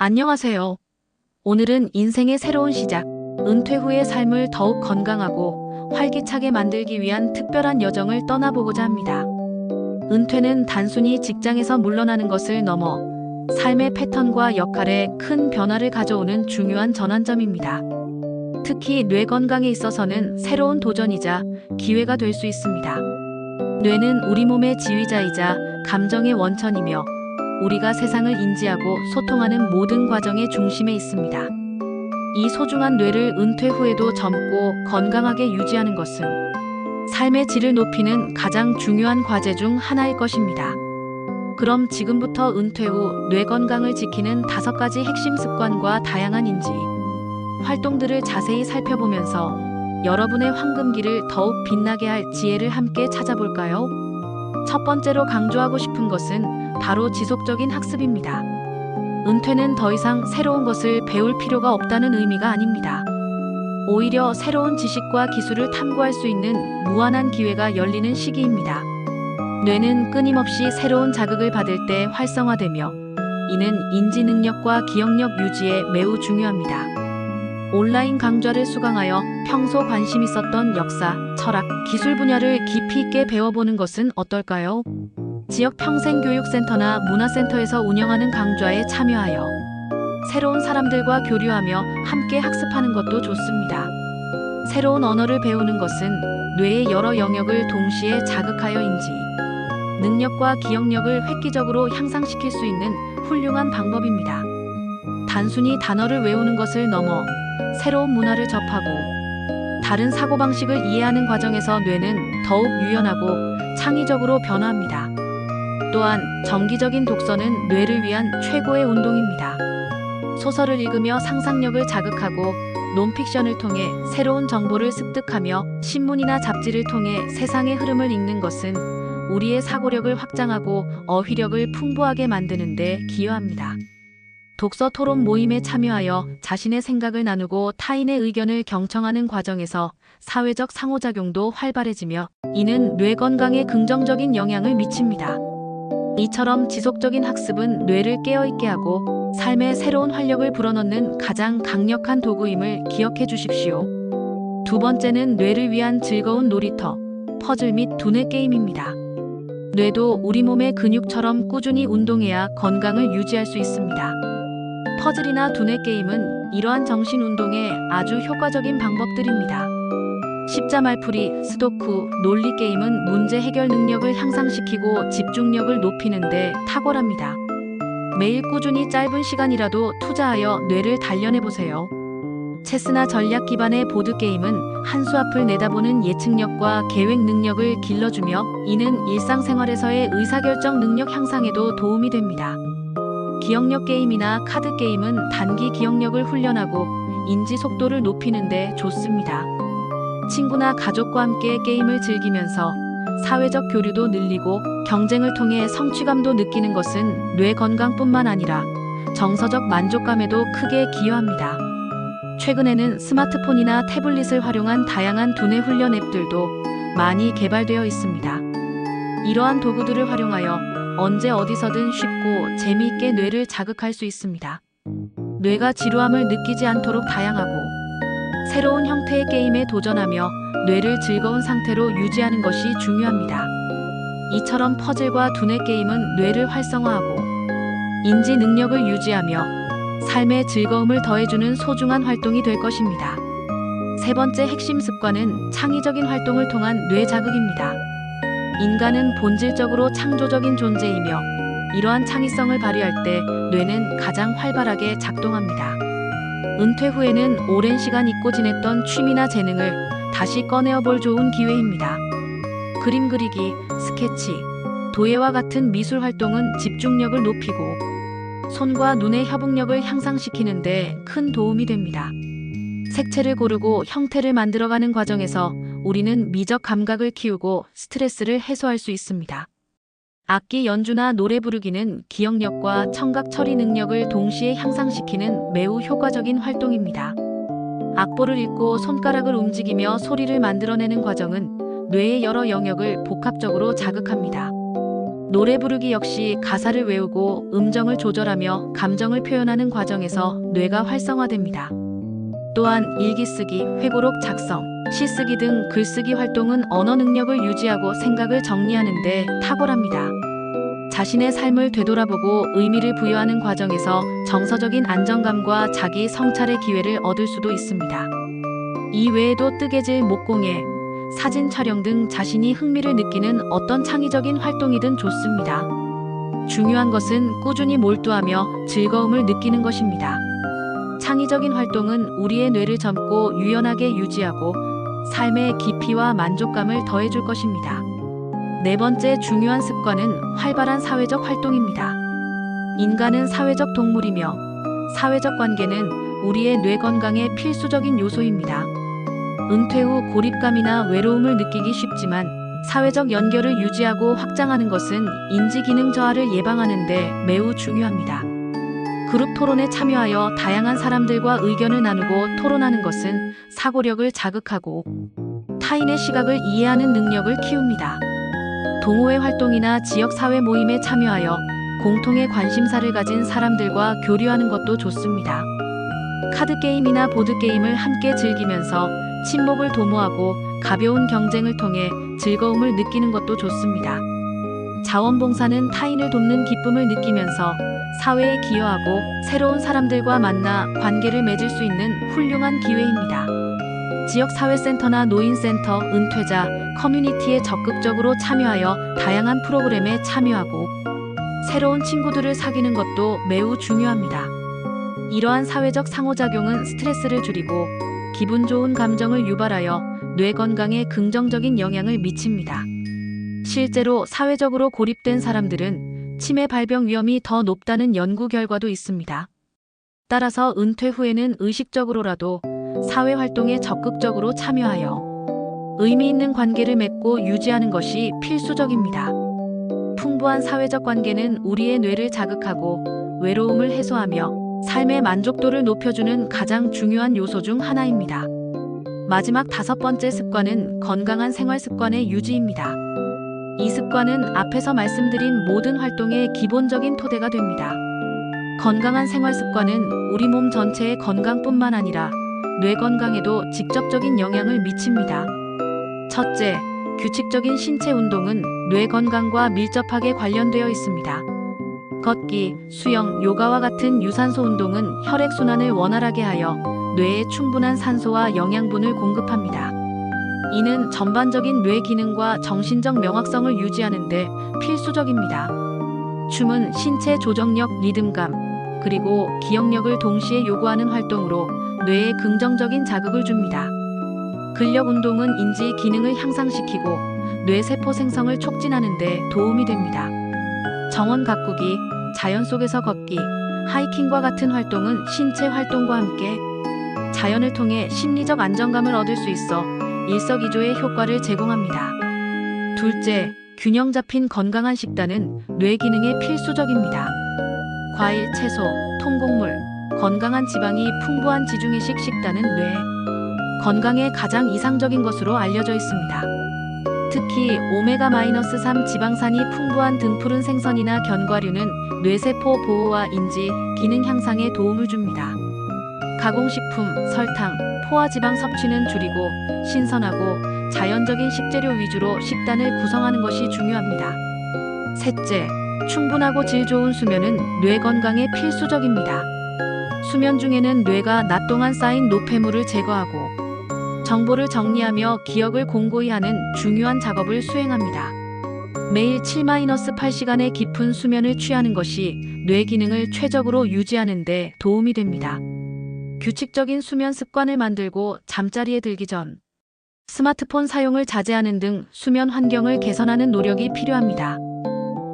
안녕하세요. 오늘은 인생의 새로운 시작, 은퇴 후의 삶을 더욱 건강하고 활기차게 만들기 위한 특별한 여정을 떠나보고자 합니다. 은퇴는 단순히 직장에서 물러나는 것을 넘어 삶의 패턴과 역할에 큰 변화를 가져오는 중요한 전환점입니다. 특히 뇌 건강에 있어서는 새로운 도전이자 기회가 될 수 있습니다. 뇌는 우리 몸의 지휘자이자 감정의 원천이며 우리가 세상을 인지하고 소통하는 모든 과정의 중심에 있습니다. 이 소중한 뇌를 은퇴 후에도 젊고 건강하게 유지하는 것은 삶의 질을 높이는 가장 중요한 과제 중 하나일 것입니다. 그럼 지금부터 은퇴 후 뇌 건강을 지키는 5가지 핵심 습관과 다양한 인지, 활동들을 자세히 살펴보면서 여러분의 황금기를 더욱 빛나게 할 지혜를 함께 찾아볼까요? 첫 번째로 강조하고 싶은 것은 바로 지속적인 학습입니다. 은퇴는 더 이상 새로운 것을 배울 필요가 없다는 의미가 아닙니다. 오히려 새로운 지식과 기술을 탐구할 수 있는 무한한 기회가 열리는 시기입니다. 뇌는 끊임없이 새로운 자극을 받을 때 활성화되며 이는 인지 능력과 기억력 유지에 매우 중요합니다. 온라인 강좌를 수강하여 평소 관심 있었던 역사, 철학, 기술 분야를 깊이 있게 배워보는 것은 어떨까요? 지역 평생교육센터나 문화센터에서 운영하는 강좌에 참여하여 새로운 사람들과 교류하며 함께 학습하는 것도 좋습니다. 새로운 언어를 배우는 것은 뇌의 여러 영역을 동시에 자극하여 인지, 능력과 기억력을 획기적으로 향상시킬 수 있는 훌륭한 방법입니다. 단순히 단어를 외우는 것을 넘어 새로운 문화를 접하고 다른 사고방식을 이해하는 과정에서 뇌는 더욱 유연하고 창의적으로 변화합니다. 또한 정기적인 독서는 뇌를 위한 최고의 운동입니다. 소설을 읽으며 상상력을 자극하고 논픽션을 통해 새로운 정보를 습득하며 신문이나 잡지를 통해 세상의 흐름을 읽는 것은 우리의 사고력을 확장하고 어휘력을 풍부하게 만드는 데 기여합니다. 독서 토론 모임에 참여하여 자신의 생각을 나누고 타인의 의견을 경청하는 과정에서 사회적 상호작용도 활발해지며 이는 뇌 건강에 긍정적인 영향을 미칩니다. 이처럼 지속적인 학습은 뇌를 깨어있게 하고 삶에 새로운 활력을 불어넣는 가장 강력한 도구임을 기억해 주십시오. 두 번째는 뇌를 위한 즐거운 놀이터, 퍼즐 및 두뇌 게임입니다. 뇌도 우리 몸의 근육처럼 꾸준히 운동해야 건강을 유지할 수 있습니다. 퍼즐이나 두뇌 게임은 이러한 정신 운동에 아주 효과적인 방법들입니다. 십자말풀이, 스도쿠, 논리 게임은 문제 해결 능력을 향상시키고 집중력을 높이는 데 탁월합니다. 매일 꾸준히 짧은 시간이라도 투자하여 뇌를 단련해보세요. 체스나 전략 기반의 보드게임은 한 수 앞을 내다보는 예측력과 계획 능력을 길러주며 이는 일상생활에서의 의사결정 능력 향상에도 도움이 됩니다. 기억력 게임이나 카드 게임은 단기 기억력을 훈련하고 인지 속도를 높이는 데 좋습니다. 친구나 가족과 함께 게임을 즐기면서 사회적 교류도 늘리고 경쟁을 통해 성취감도 느끼는 것은 뇌 건강뿐만 아니라 정서적 만족감에도 크게 기여합니다. 최근에는 스마트폰이나 태블릿을 활용한 다양한 두뇌 훈련 앱들도 많이 개발되어 있습니다. 이러한 도구들을 활용하여 언제 어디서든 쉽고 재미있게 뇌를 자극할 수 있습니다. 뇌가 지루함을 느끼지 않도록 다양하고 새로운 형태의 게임에 도전하며 뇌를 즐거운 상태로 유지하는 것이 중요합니다. 이처럼 퍼즐과 두뇌 게임은 뇌를 활성화하고 인지 능력을 유지하며 삶의 즐거움을 더해주는 소중한 활동이 될 것입니다. 세 번째 핵심 습관은 창의적인 활동을 통한 뇌 자극입니다. 인간은 본질적으로 창조적인 존재이며 이러한 창의성을 발휘할 때 뇌는 가장 활발하게 작동합니다. 은퇴 후에는 오랜 시간 잊고 지냈던 취미나 재능을 다시 꺼내어 볼 좋은 기회입니다. 그림 그리기, 스케치, 도예와 같은 미술 활동은 집중력을 높이고 손과 눈의 협응력을 향상시키는 데 큰 도움이 됩니다. 색채를 고르고 형태를 만들어가는 과정에서 우리는 미적 감각을 키우고 스트레스를 해소할 수 있습니다. 악기 연주나 노래 부르기는 기억력과 청각 처리 능력을 동시에 향상시키는 매우 효과적인 활동입니다. 악보를 읽고 손가락을 움직이며 소리를 만들어내는 과정은 뇌의 여러 영역을 복합적으로 자극합니다. 노래 부르기 역시 가사를 외우고 음정을 조절하며 감정을 표현하는 과정에서 뇌가 활성화됩니다. 또한 일기 쓰기, 회고록 작성, 시 쓰기 등 글쓰기 활동은 언어 능력을 유지하고 생각을 정리하는 데 탁월합니다. 자신의 삶을 되돌아보고 의미를 부여하는 과정에서 정서적인 안정감과 자기 성찰의 기회를 얻을 수도 있습니다. 이 외에도 뜨개질, 목공예, 사진 촬영 등 자신이 흥미를 느끼는 어떤 창의적인 활동이든 좋습니다. 중요한 것은 꾸준히 몰두하며 즐거움을 느끼는 것입니다. 창의적인 활동은 우리의 뇌를 젊고 유연하게 유지하고 삶의 깊이와 만족감을 더해줄 것입니다. 네 번째 중요한 습관은 활발한 사회적 활동입니다. 인간은 사회적 동물이며 사회적 관계는 우리의 뇌 건강의 필수적인 요소입니다. 은퇴 후 고립감이나 외로움을 느끼기 쉽지만 사회적 연결을 유지하고 확장하는 것은 인지 기능 저하를 예방하는 데 매우 중요합니다. 그룹 토론에 참여하여 다양한 사람들과 의견을 나누고 토론하는 것은 사고력을 자극하고 타인의 시각을 이해하는 능력을 키웁니다. 동호회 활동이나 지역사회 모임에 참여하여 공통의 관심사를 가진 사람들과 교류하는 것도 좋습니다. 카드게임이나 보드게임을 함께 즐기면서 친목을 도모하고 가벼운 경쟁을 통해 즐거움을 느끼는 것도 좋습니다. 자원봉사는 타인을 돕는 기쁨을 느끼면서 사회에 기여하고 새로운 사람들과 만나 관계를 맺을 수 있는 훌륭한 기회입니다. 지역사회센터나 노인센터, 은퇴자, 커뮤니티에 적극적으로 참여하여 다양한 프로그램에 참여하고 새로운 친구들을 사귀는 것도 매우 중요합니다. 이러한 사회적 상호작용은 스트레스를 줄이고 기분 좋은 감정을 유발하여 뇌 건강에 긍정적인 영향을 미칩니다. 실제로 사회적으로 고립된 사람들은 치매 발병 위험이 더 높다는 연구 결과도 있습니다. 따라서 은퇴 후에는 의식적으로라도 사회활동에 적극적으로 참여하여 의미 있는 관계를 맺고 유지하는 것이 필수적입니다. 풍부한 사회적 관계는 우리의 뇌를 자극하고 외로움을 해소하며 삶의 만족도를 높여주는 가장 중요한 요소 중 하나입니다. 마지막 다섯 번째 습관은 건강한 생활 습관의 유지입니다. 이 습관은 앞에서 말씀드린 모든 활동의 기본적인 토대가 됩니다. 건강한 생활 습관은 우리 몸 전체의 건강뿐만 아니라 뇌 건강에도 직접적인 영향을 미칩니다. 첫째, 규칙적인 신체 운동은 뇌 건강과 밀접하게 관련되어 있습니다. 걷기, 수영, 요가와 같은 유산소 운동은 혈액순환을 원활하게 하여 뇌에 충분한 산소와 영양분을 공급합니다. 이는 전반적인 뇌 기능과 정신적 명확성을 유지하는 데 필수적입니다. 춤은 신체 조정력, 리듬감, 그리고 기억력을 동시에 요구하는 활동으로 뇌에 긍정적인 자극을 줍니다. 근력 운동은 인지 기능을 향상시키고 뇌세포 생성을 촉진하는 데 도움이 됩니다. 정원 가꾸기, 자연 속에서 걷기, 하이킹과 같은 활동은 신체 활동과 함께 자연을 통해 심리적 안정감을 얻을 수 있어 일석이조의 효과를 제공합니다. 둘째, 균형 잡힌 건강한 식단은 뇌 기능에 필수적입니다. 과일, 채소, 통곡물, 건강한 지방이 풍부한 지중해식 식단은 뇌 건강에 가장 이상적인 것으로 알려져 있습니다. 특히 오메가-3 지방산이 풍부한 등푸른 생선이나 견과류는 뇌세포 보호와 인지, 기능 향상에 도움을 줍니다. 가공식품, 설탕, 포화지방 섭취는 줄이고 신선하고 자연적인 식재료 위주로 식단을 구성하는 것이 중요합니다. 셋째, 충분하고 질 좋은 수면은 뇌 건강에 필수적입니다. 수면 중에는 뇌가 낮 동안 쌓인 노폐물을 제거하고 정보를 정리하며 기억을 공고히 하는 중요한 작업을 수행합니다. 매일 7-8시간의 깊은 수면을 취하는 것이 뇌 기능을 최적으로 유지하는 데 도움이 됩니다. 규칙적인 수면 습관을 만들고 잠자리에 들기 전 스마트폰 사용을 자제하는 등 수면 환경을 개선하는 노력이 필요합니다.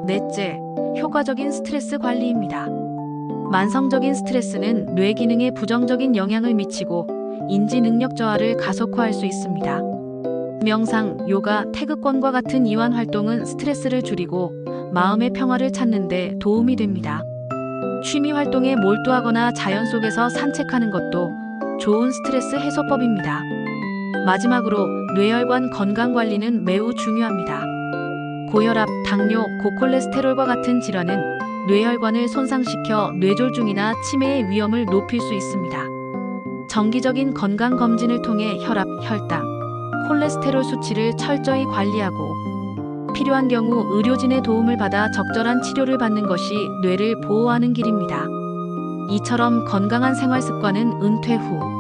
넷째, 효과적인 스트레스 관리입니다. 만성적인 스트레스는 뇌 기능에 부정적인 영향을 미치고 인지 능력 저하를 가속화할 수 있습니다. 명상, 요가, 태극권과 같은 이완 활동은 스트레스를 줄이고 마음의 평화를 찾는 데 도움이 됩니다. 취미 활동에 몰두하거나 자연 속에서 산책하는 것도 좋은 스트레스 해소법입니다. 마지막으로 뇌혈관 건강 관리는 매우 중요합니다. 고혈압, 당뇨, 고콜레스테롤과 같은 질환은 뇌혈관을 손상시켜 뇌졸중이나 치매의 위험을 높일 수 있습니다. 정기적인 건강검진을 통해 혈압, 혈당, 콜레스테롤 수치를 철저히 관리하고 필요한 경우 의료진의 도움을 받아 적절한 치료를 받는 것이 뇌를 보호하는 길입니다. 이처럼 건강한 생활 습관은 은퇴 후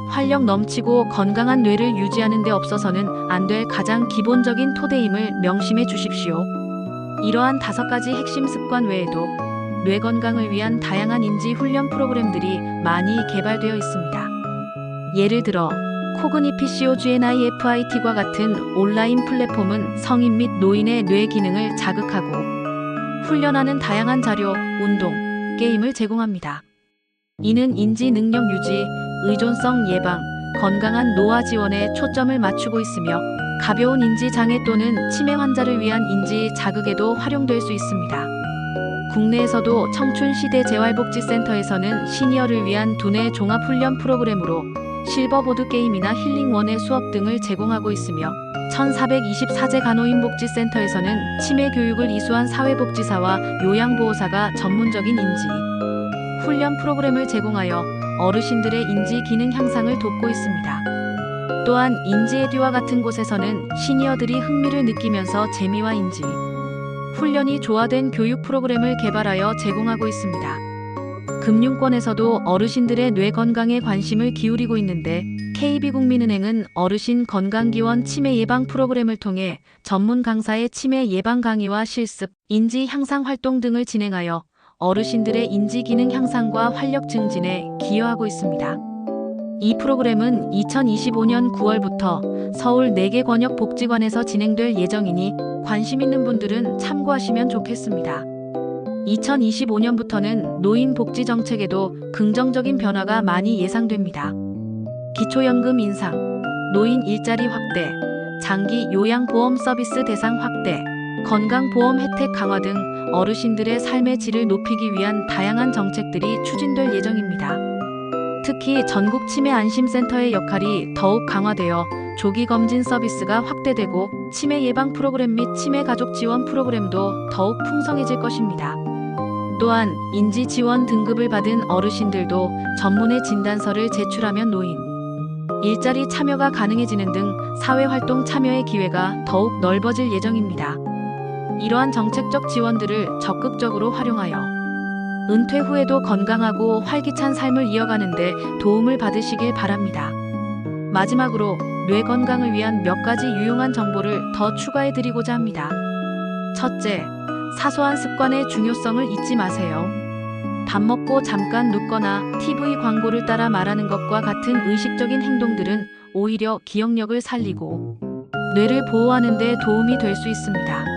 활력 넘치고 건강한 뇌를 유지하는 데 없어서는 안 될 가장 기본적인 토대임을 명심해 주십시오. 이러한 5가지 핵심 습관 외에도 뇌 건강을 위한 다양한 인지 훈련 프로그램들이 많이 개발되어 있습니다. 예를 들어 코그니피시오 GNIFIT과 같은 온라인 플랫폼은 성인 및 노인의 뇌 기능을 자극하고 훈련하는 다양한 자료, 운동, 게임을 제공합니다. 이는 인지 능력 유지, 의존성 예방, 건강한 노화 지원에 초점을 맞추고 있으며 가벼운 인지 장애 또는 치매 환자를 위한 인지 자극에도 활용될 수 있습니다. 국내에서도 청춘시대 재활복지센터에서는 시니어를 위한 두뇌 종합훈련 프로그램으로 실버보드 게임이나 힐링원의 수업 등을 제공하고 있으며 1424제 간호인복지센터에서는 치매 교육을 이수한 사회복지사와 요양보호사가 전문적인 인지 훈련 프로그램을 제공하여 어르신들의 인지 기능 향상을 돕고 있습니다. 또한 인지에듀와 같은 곳에서는 시니어들이 흥미를 느끼면서 재미와 인지 훈련이 조화된 교육 프로그램을 개발하여 제공하고 있습니다. 금융권에서도 어르신들의 뇌 건강에 관심을 기울이고 있는데 KB국민은행은 어르신 건강기원 치매 예방 프로그램을 통해 전문 강사의 치매 예방 강의와 실습, 인지 향상 활동 등을 진행하여 어르신들의 인지 기능 향상과 활력 증진에 기여하고 있습니다. 이 프로그램은 2025년 9월부터 서울 4개 권역복지관에서 진행될 예정이니 관심 있는 분들은 참고하시면 좋겠습니다. 2025년부터는 노인복지 정책에도 긍정적인 변화가 많이 예상됩니다. 기초연금 인상, 노인 일자리 확대, 장기 요양보험 서비스 대상 확대, 건강보험 혜택 강화 등 어르신들의 삶의 질을 높이기 위한 다양한 정책들이 추진될 예정입니다. 특히 전국 치매 안심센터의 역할이 더욱 강화되어 조기 검진 서비스가 확대되고 치매 예방 프로그램 및 치매 가족 지원 프로그램도 더욱 풍성해질 것입니다. 또한 인지 지원 등급을 받은 어르신들도 전문의 진단서를 제출하면 노인 일자리 참여가 가능해지는 등 사회활동 참여의 기회가 더욱 넓어질 예정입니다. 이러한 정책적 지원들을 적극적으로 활용하여 은퇴 후에도 건강하고 활기찬 삶을 이어가는 데 도움을 받으시길 바랍니다. 마지막으로 뇌 건강을 위한 몇 가지 유용한 정보를 더 추가해 드리고자 합니다. 첫째, 사소한 습관의 중요성을 잊지 마세요. 밥 먹고 잠깐 눕거나 TV 광고를 따라 말하는 것과 같은 의식적인 행동들은 오히려 기억력을 살리고 뇌를 보호하는 데 도움이 될 수 있습니다.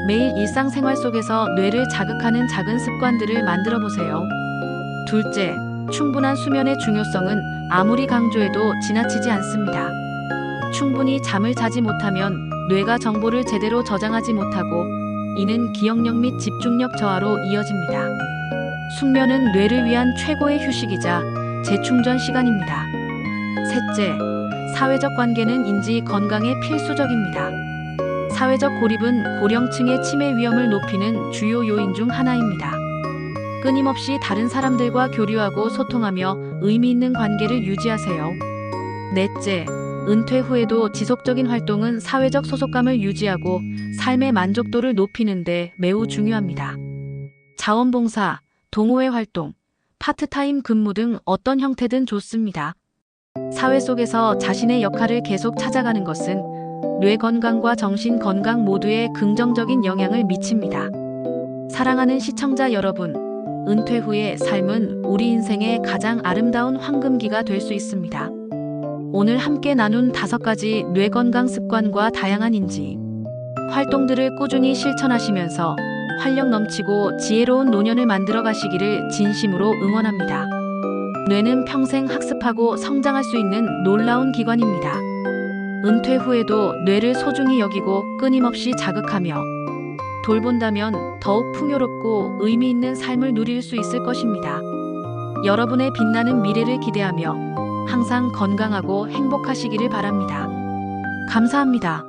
매일 일상생활 속에서 뇌를 자극하는 작은 습관들을 만들어 보세요. 둘째, 충분한 수면의 중요성은 아무리 강조해도 지나치지 않습니다. 충분히 잠을 자지 못하면 뇌가 정보를 제대로 저장하지 못하고 이는 기억력 및 집중력 저하로 이어집니다. 숙면은 뇌를 위한 최고의 휴식이자 재충전 시간입니다. 셋째, 사회적 관계는 인지 건강에 필수적입니다. 사회적 고립은 고령층의 치매 위험을 높이는 주요 요인 중 하나입니다. 끊임없이 다른 사람들과 교류하고 소통하며 의미 있는 관계를 유지하세요. 넷째, 은퇴 후에도 지속적인 활동은 사회적 소속감을 유지하고 삶의 만족도를 높이는 데 매우 중요합니다. 자원봉사, 동호회 활동, 파트타임 근무 등 어떤 형태든 좋습니다. 사회 속에서 자신의 역할을 계속 찾아가는 것은 뇌 건강과 정신 건강 모두에 긍정적인 영향을 미칩니다. 사랑하는 시청자 여러분, 은퇴 후의 삶은 우리 인생의 가장 아름다운 황금기가 될 수 있습니다. 오늘 함께 나눈 5가지 뇌 건강 습관과 다양한 인지 활동들을 꾸준히 실천하시면서 활력 넘치고 지혜로운 노년을 만들어 가시기를 진심으로 응원합니다. 뇌는 평생 학습하고 성장할 수 있는 놀라운 기관입니다. 은퇴 후에도 뇌를 소중히 여기고 끊임없이 자극하며 돌본다면 더욱 풍요롭고 의미 있는 삶을 누릴 수 있을 것입니다. 여러분의 빛나는 미래를 기대하며 항상 건강하고 행복하시기를 바랍니다. 감사합니다.